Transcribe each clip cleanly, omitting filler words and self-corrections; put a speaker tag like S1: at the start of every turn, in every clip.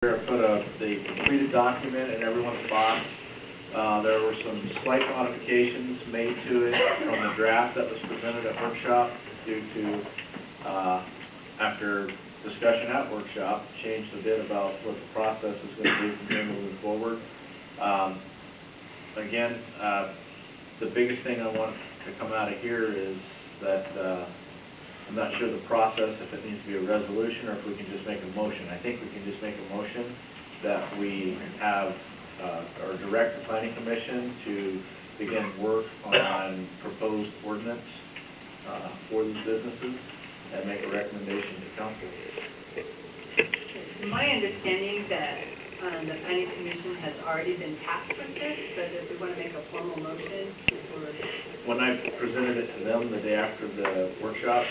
S1: Put the completed document in everyone's box. There were some slight modifications made to it from the draft that was presented at workshop due to, after discussion at workshop, changed a bit about what the process is going to be from here moving forward. Again, the biggest thing I want to come out of here is that I'm not sure the process, if it needs to be a resolution or if we can just make a motion. I think we can just make a motion that we have, or direct the planning commission to begin work on proposed ordinance for these businesses and make a recommendation to council.
S2: My understanding that the planning commission has already been tasked with this, but if we want to make a formal motion or...
S1: When I presented it to them the day after the workshop,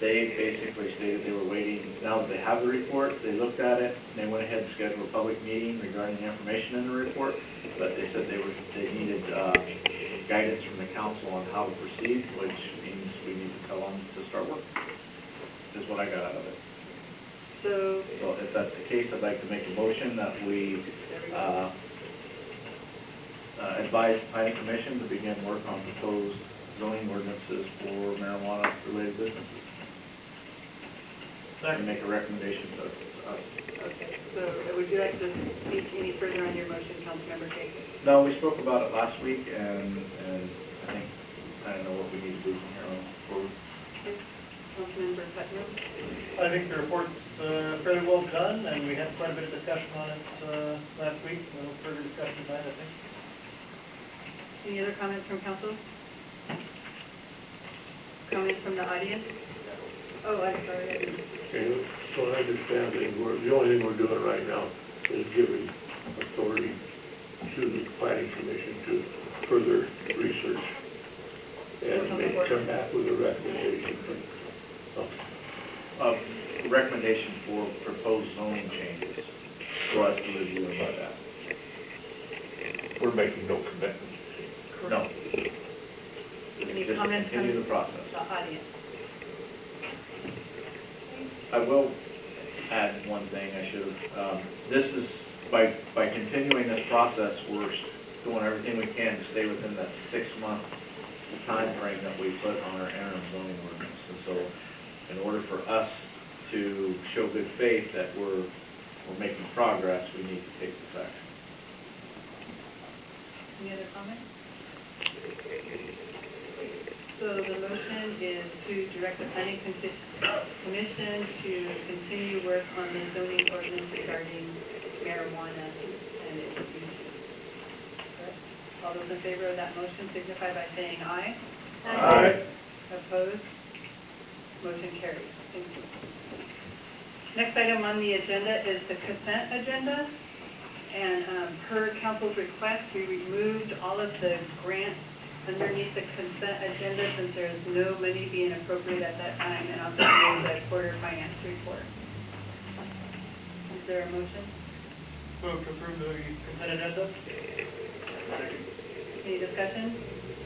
S1: they basically stated they were waiting. Now that they have the report, they looked at it, and they went ahead and scheduled a public meeting regarding the information in the report, but they said they needed guidance from the council on how to proceed, which means we need to tell them to start work, is what I got out of it. So if that's the case, I'd like to make a motion that we advise the planning commission to begin work on proposed zoning ordinances for marijuana-related businesses. And make a recommendation to us.
S2: Okay, so would you like to speak any further on your motion, Councilmember Jacobs?
S1: No, we spoke about it last week, and I think I don't know what we need to do from here on forward.
S2: Okay. Councilmember Putnam?
S3: I think the report's fairly well done, and we had quite a bit of discussion on it last week. No further discussion tonight, I think.
S2: Any other comments from council? Comments from the audience? Oh, I'm sorry.
S4: Okay, so I understand that the only thing we're doing right now is giving authority to the planning commission to further research and come back with a recommendation.
S1: Recommendation for proposed zoning changes for us to review and look at.
S4: We're making no commitment.
S1: No.
S2: Any
S1: Just
S2: comments from
S1: continue the process.
S2: the audience?
S1: I will add one thing I should have. This is, by continuing this process, we're doing everything we can to stay within that 6-month time frame that we put on our interim zoning ordinance. And so in order for us to show good faith that we're making progress, we need to take this action.
S2: Any other comments? So the motion is to direct the planning commission to continue work on the zoning ordinance regarding marijuana and its use. Correct? All those in favor of that motion signify by saying aye.
S4: Aye.
S2: Opposed? Motion carries. Thank you. Next item on the agenda is the consent agenda. And per council's request, we removed all of the grants underneath the consent agenda since there is no money being appropriated at that time, and also the quarter finance report. Is there a motion?
S3: Move to approve the consent agenda.
S2: Any discussion?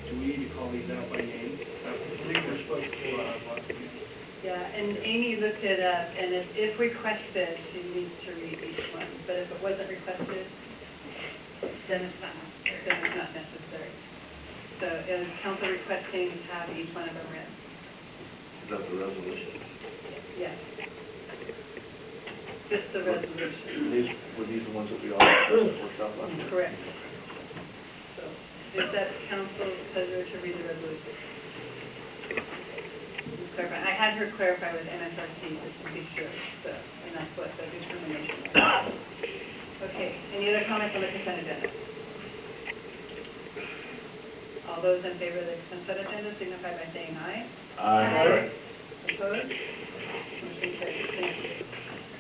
S5: Do we need to call these out by name?
S3: I believe we're supposed to last week.
S2: Yeah, and Amy looked it up, and if requested, she needs to read each one. But if it wasn't requested, then it's not necessary. So is council requesting to have each one of them read?
S1: Is that the resolution?
S2: Yes. Just the resolution.
S1: Were these the ones that we all worked out last week?
S2: Correct. So is that council's pleasure to read the resolution? Clarify. I had her clarify with MSRC just to be sure, so, and that's what the determination was. Okay, any other comments on the consent agenda? All those in favor of the consent agenda signify by saying aye.
S1: Aye.
S2: Opposed? Motion carries. Thank you.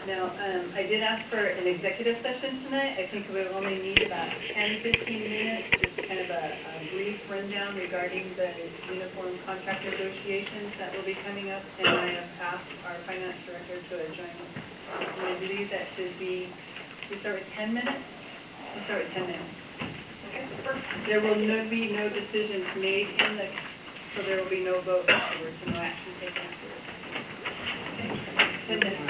S2: Now, I did ask for an executive session tonight. I think we'll only need about 10-15 minutes, just kind of a brief rundown regarding the uniform contract negotiations that will be coming up, and I have asked our finance director to join us. And I believe that should be, we start with 10 minutes? We'll start with 10 minutes. There will be no decisions made in the, so there will be no vote afterwards, and no action taken afterwards. Okay, 10 minutes.